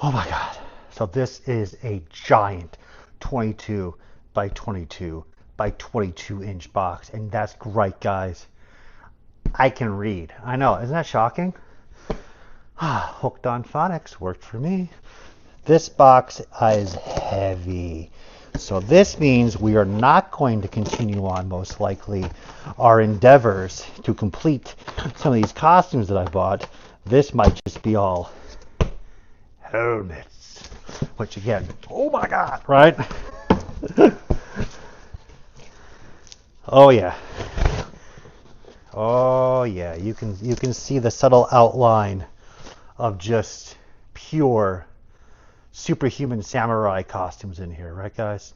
Oh my God. So this is a giant 22 by 22 by 22 inch box. And that's great, guys. I can read. I know. Isn't that shocking? Hooked on phonics worked for me. This box is heavy. So this means we are not going to continue on, most likely, our endeavors to complete some of these costumes that I bought. This might just be all helmets. Which again, oh my God, right? Oh yeah. Oh yeah, you can see the subtle outline of just pure superhuman samurai costumes in here, right guys?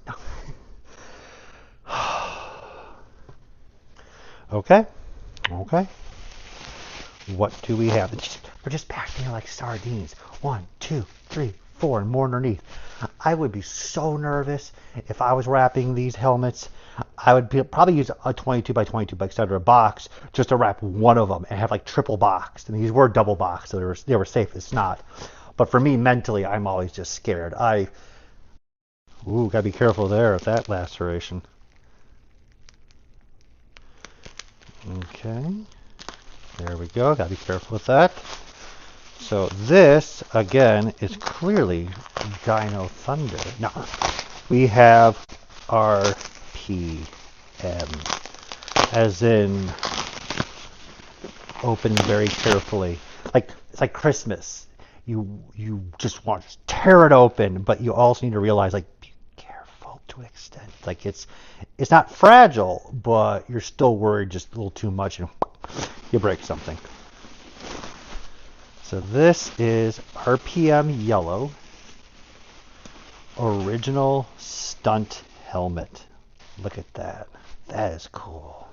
Okay. Okay. What do we have? We're just packed in like sardines. 1, 2, 3, 4, and more underneath. I would be so nervous if I was wrapping these helmets. I would probably use a 22 by 22 by etc. box just to wrap one of them and have like triple boxed. And these were double boxed, so they were safe. It's not. But for me, mentally, I'm always just scared. Gotta be careful there with that laceration. Okay. There we go. Gotta be careful with that. So this, again, is clearly Dino Thunder. Now, we have RPM, as in open very carefully. It's like Christmas. You just want to tear it open, but you also need to realize, like, be careful to an extent. Like it's not fragile, but you're still worried just a little too much and you break something. So this is RPM Yellow Original Stunt Helmet. Look at that. That is cool.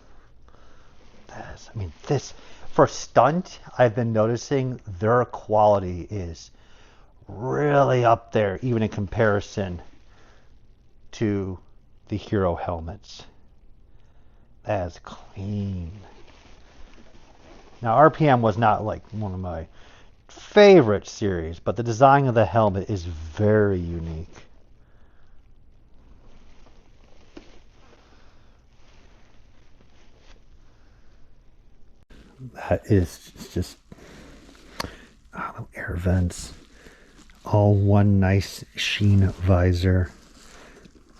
This, for Stunt, I've been noticing their quality is really up there, even in comparison to the Hero helmets. That is clean. Now, RPM was not like one of my favorite series, but the design of the helmet is very unique. That is just air vents, all one nice sheen visor.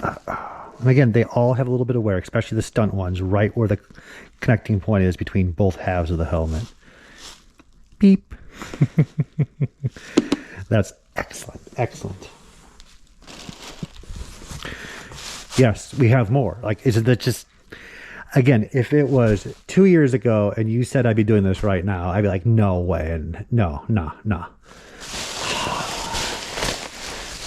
And again, they all have a little bit of wear, especially the Stunt ones, right where the connecting point is between both halves of the helmet. Beep. That's excellent. Excellent. Yes, we have more. Like, isn't that just... Again, if it was 2 years ago and you said I'd be doing this right now, I'd be like, no way, and no.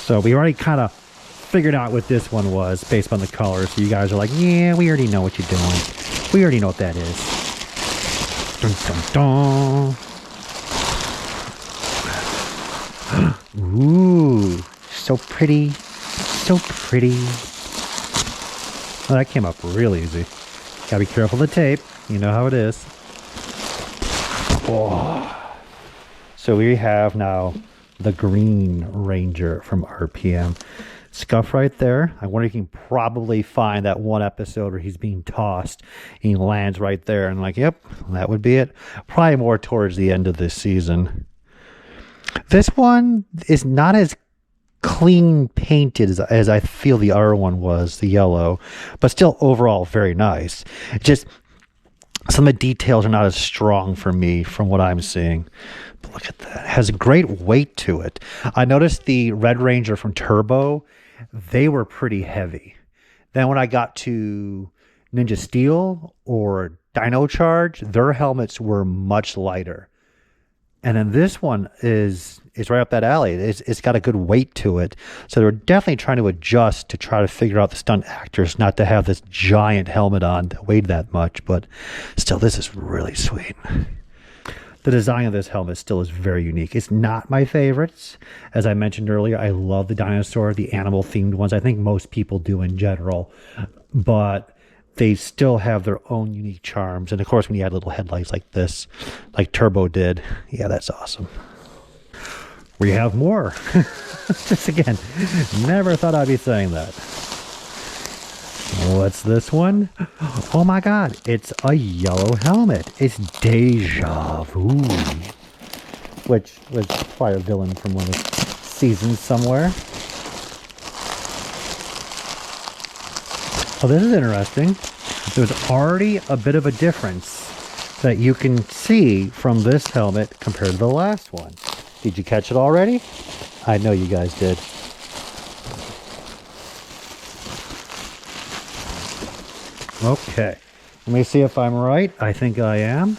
So we already kind of figured out what this one was based on the color. So you guys are like, yeah, we already know what you're doing. We already know what that is. Dun, dun, dun. Ooh, so pretty. So pretty. Oh, that came up real easy. Gotta be careful of the tape. You know how it is. Oh. So we have now the Green Ranger from RPM. Scuff right there. I wonder if you can probably find that one episode where he's being tossed and he lands right there. And like, yep, that would be it. Probably more towards the end of this season. This one is not as clean painted as I feel the other one was, the yellow, but still overall very nice. Just some of the details are not as strong for me from what I'm seeing. But look at that. It has a great weight to it. I noticed the Red Ranger from Turbo, they were pretty heavy. Then when I got to Ninja Steel or Dino Charge, their helmets were much lighter. And then this one is right up that alley. It's got a good weight to it. So they're definitely trying to adjust to try to figure out the stunt actors not to have this giant helmet on that weighed that much. But still, this is really sweet. The design of this helmet still is very unique. It's not my favorites. As I mentioned earlier, I love the dinosaur, the animal-themed ones. I think most people do in general. But they still have their own unique charms. And of course, when you add little headlights like this, like Turbo did, yeah, that's awesome. We have more. Just again, never thought I'd be saying that. What's this one? Oh my god, it's a yellow helmet. It's Deja Vu. Which was probably a villain from one of the seasons somewhere. Oh, this is interesting. There's already a bit of a difference that you can see from this helmet compared to the last one. Did you catch it already? I know you guys did. Okay, let me see if I'm right. I think I am.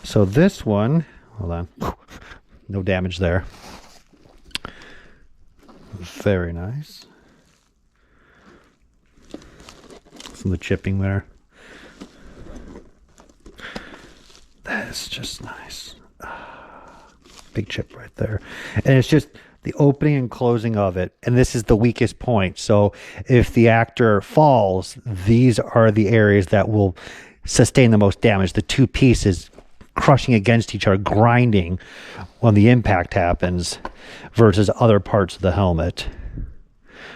So this one, hold on. No damage there. Very nice. Some of the chipping there. That's just nice. Big chip right there. And it's just the opening and closing of it. And this is the weakest point. So if the actor falls, these are the areas that will sustain the most damage. The two pieces crushing against each other, grinding when the impact happens versus other parts of the helmet.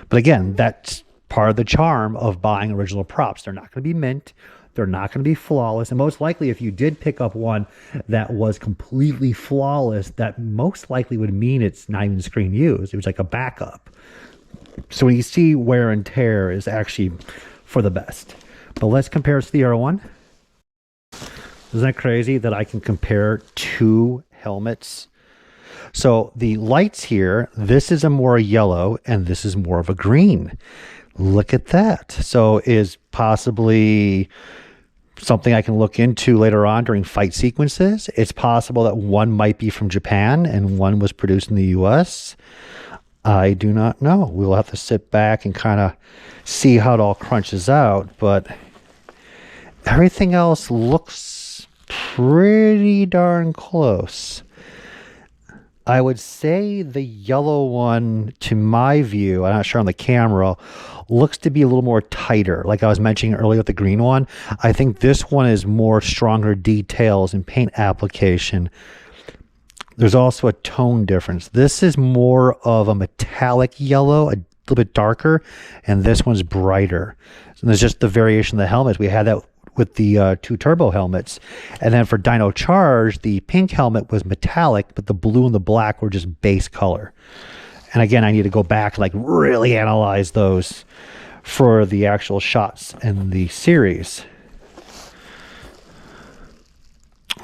But again, that's part of the charm of buying original props. They're not going to be mint. They're not going to be flawless. And most likely, if you did pick up one that was completely flawless, that most likely would mean it's not even screen used. It was like a backup. So when you see wear and tear is actually for the best. But let's compare it to the other one. Isn't that crazy that I can compare two helmets? So the lights here, this is a more yellow and this is more of a green. Look at that. So is possibly something I can look into later on during fight sequences. It's possible that one might be from Japan and one was produced in the US. I do not know. We'll have to sit back and kind of see how it all crunches out, but everything else looks pretty darn close. I would say the yellow one, to my view, I'm not sure on the camera, looks to be a little more tighter. Like I was mentioning earlier with the green one, I think this one is more stronger details and paint application. There's also a tone difference. This is more of a metallic yellow, a little bit darker, and this one's brighter. So there's just the variation of the helmets. We had that with the two turbo helmets. And then for Dino Charge, the pink helmet was metallic, but the blue and the black were just base color. And again, I need to go back and like really analyze those for the actual shots in the series.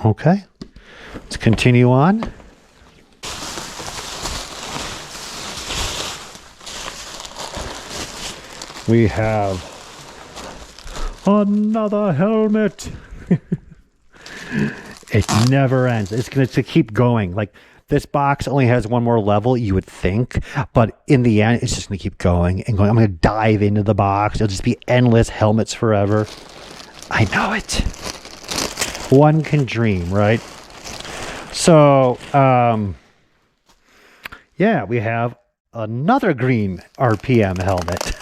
Okay, let's continue on. We have another helmet. It never ends. It's going to keep going. Like this box only has one more level, you would think, but in the end, it's just going to keep going and going. I'm going to dive into the box. It'll just be endless helmets forever. I know it. One can dream, right? So, yeah, we have another green RPM helmet.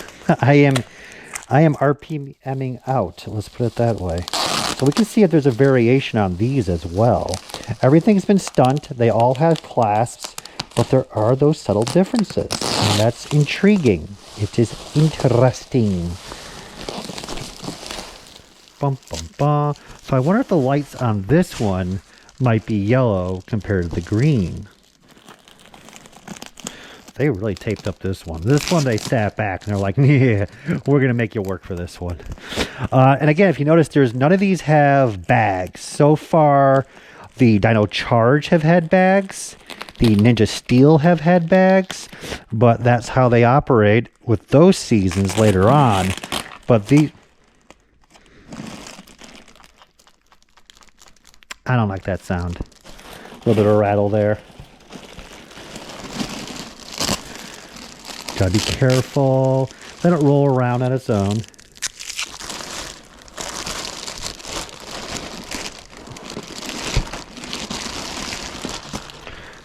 I am RPMing out. Let's put it that way. So we can see if there's a variation on these as well. Everything's been Stunt. They all have clasps, but there are those subtle differences. And that's intriguing. It is interesting. Bum, bum, bum. So I wonder if the lights on this one might be yellow compared to the green. They really taped up this one. This one, they sat back and they're like, yeah, we're going to make you work for this one. And again, if you notice, there's none of these have bags. So far, the Dino Charge have had bags. The Ninja Steel have had bags. But that's how they operate with those seasons later on. But the... I don't like that sound. A little bit of rattle there. Gotta be careful. Let it roll around on its own.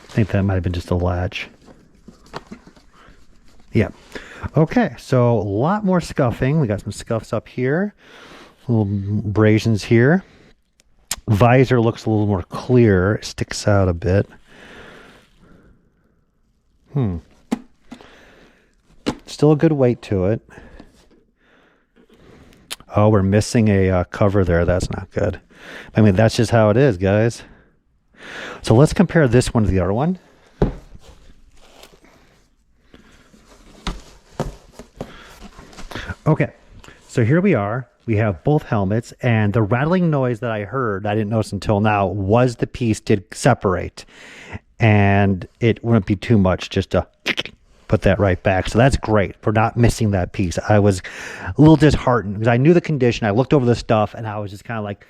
I think that might have been just a latch. Yeah. Okay, so a lot more scuffing. We got some scuffs up here. Little abrasions here. Visor looks a little more clear. It sticks out a bit. Still a good weight to it. Oh, we're missing a cover there. That's not good. I mean, that's just how it is, guys. So let's compare this one to the other one. Okay, so here we are. We have both helmets, and the rattling noise that I heard, I didn't notice until now, was the piece did separate. And it wouldn't be too much just to put that right back. So that's great for not missing that piece. I was a little disheartened because I knew the condition. I looked over the stuff, and I was just kind of like,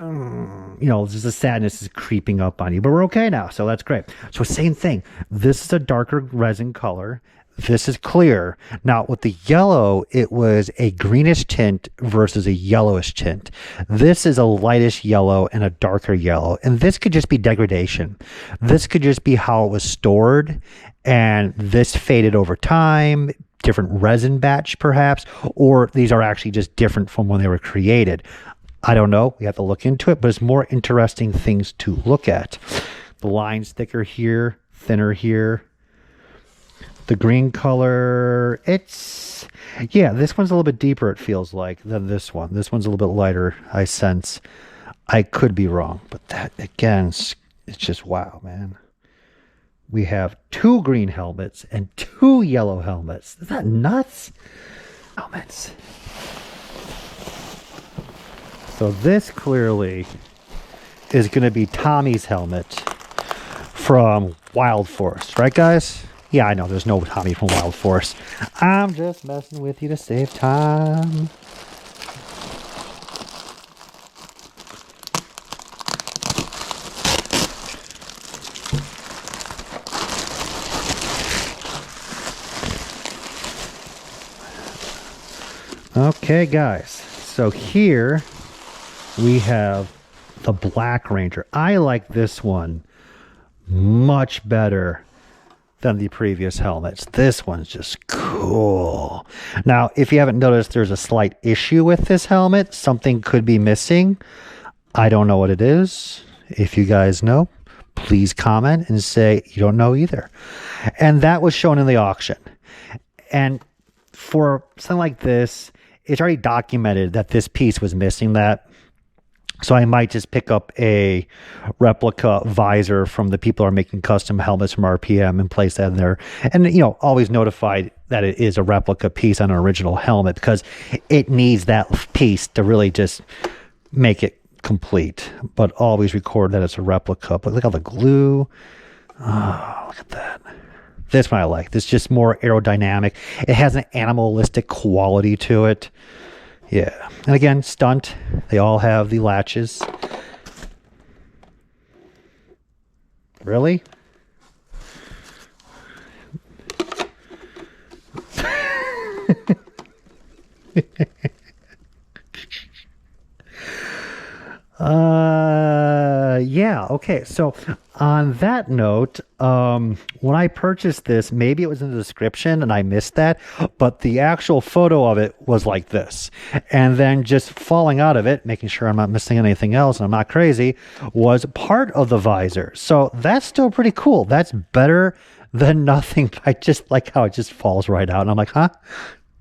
you know, just the sadness is creeping up on you. But we're okay now, so that's great. So same thing. This is a darker resin color. This is clear. Now with the yellow, it was a greenish tint versus a yellowish tint. This is a lightish yellow and a darker yellow. And this could just be degradation. This could just be how it was stored. And this faded over time, different resin batch perhaps, or these are actually just different from when they were created. I don't know. We have to look into it, but it's more interesting things to look at. The line's thicker here, thinner here. The green color, it's, yeah, this one's a little bit deeper, it feels like, than this one. This one's a little bit lighter, I sense. I could be wrong, but that, again, it's just wow, man. We have 2 green helmets and 2 yellow helmets. Is that nuts? Helmets. So this clearly is going to be Tommy's helmet from Wild Forest, right, guys? Yeah, I know there's no Tommy from Wild Forest. I'm just messing with you to save time. Okay, guys. So here we have the Black Ranger. I like this one much better than the previous helmets. This one's just cool. Now, if you haven't noticed, there's a slight issue with this helmet. Something could be missing. I don't know what it is. If you guys know, please comment and say you don't know either. And that was shown in the auction. And for something like this, it's already documented that this piece was missing that. So I might just pick up a replica visor from the people who are making custom helmets from RPM and place that in there. And, you know, always notified that it is a replica piece on an original helmet because it needs that piece to really just make it complete. But always record that it's a replica. But look at all the glue. Oh, look at that. This one I like. This is just more aerodynamic. It has an animalistic quality to it. Yeah. And again, Stunt. They all have the latches. Really? Yeah, okay. So on that note, when I purchased this, maybe it was in the description and I missed that, but the actual photo of it was like this. And then just falling out of it, making sure I'm not missing anything else and I'm not crazy, was part of the visor. So that's still pretty cool. That's better than nothing. I just like how it just falls right out. And I'm like, huh?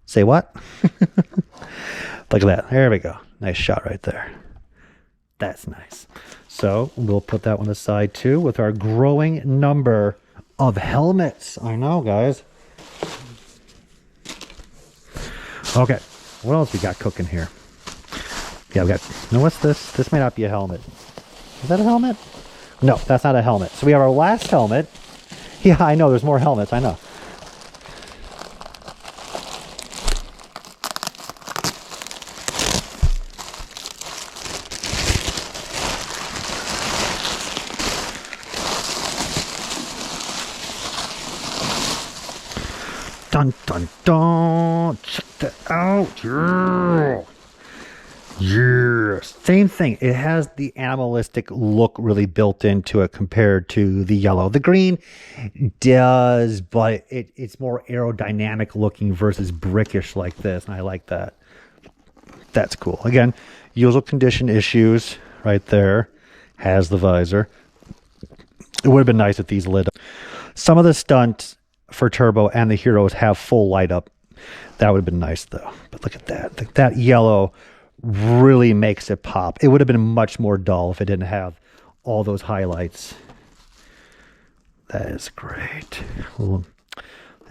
Say what? Look at that. There we go. Nice shot right there. That's nice. So we'll put that one aside too with our growing number of helmets. I know, guys. Okay, what else we got cooking here? Yeah, we got, no, what's this? This may not be a helmet. Is that a helmet? No, that's not a helmet. So we have our last helmet. Yeah, I know, there's more helmets, I know. Dun, dun, dun. Check that out. Yeah. Yeah. Same thing. It has the animalistic look really built into it compared to the yellow. The green does, but it's more aerodynamic looking versus brickish like this. And I like that. That's cool. Again, usual condition issues right there. Has the visor. It would have been nice if these lit up. Some of the Stunt for Turbo and the Heroes have full light up. That would have been nice though. But look at that. That yellow really makes it pop. It would have been much more dull if it didn't have all those highlights. That is great. Little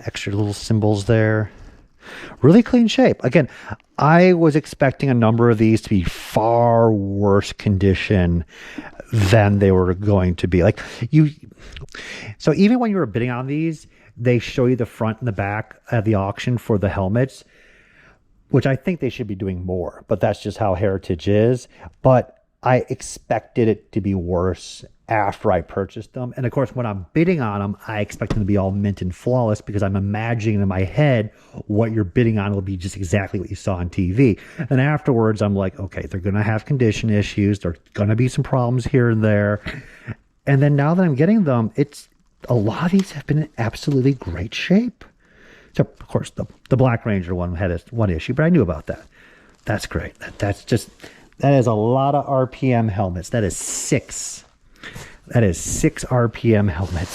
extra little symbols there. Really clean shape. Again, I was expecting a number of these to be far worse condition than they were going to be. So even when you were bidding on these, they show you the front and the back at the auction for the helmets, which I think they should be doing more, but that's just how Heritage is. But I expected it to be worse after I purchased them. And of course, when I'm bidding on them, I expect them to be all mint and flawless because I'm imagining in my head what you're bidding on will be just exactly what you saw on TV. And afterwards, I'm like, okay, they're going to have condition issues. There's going to be some problems here and there. And then now that I'm getting them, a lot of these have been in absolutely great shape. So, of course, the Black Ranger one had one issue, but I knew about that. That's great. That is a lot of RPM helmets. That is 6. That is 6 RPM helmets.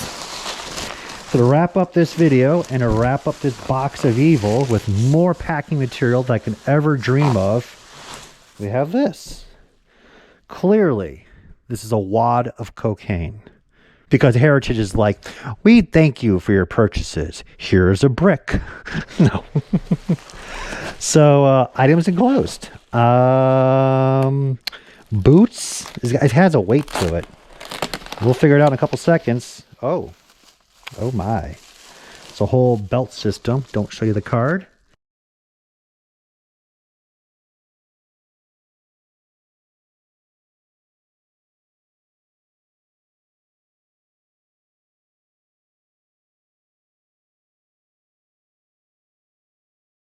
So to wrap up this video and to wrap up this box of evil with more packing material than I can ever dream of, we have this. Clearly, this is a wad of cocaine. Because Heritage is like, we thank you for your purchases. Here's a brick. No. So, items enclosed. Boots. It has a weight to it. We'll figure it out in a couple seconds. Oh my. It's a whole belt system. Don't show you the card.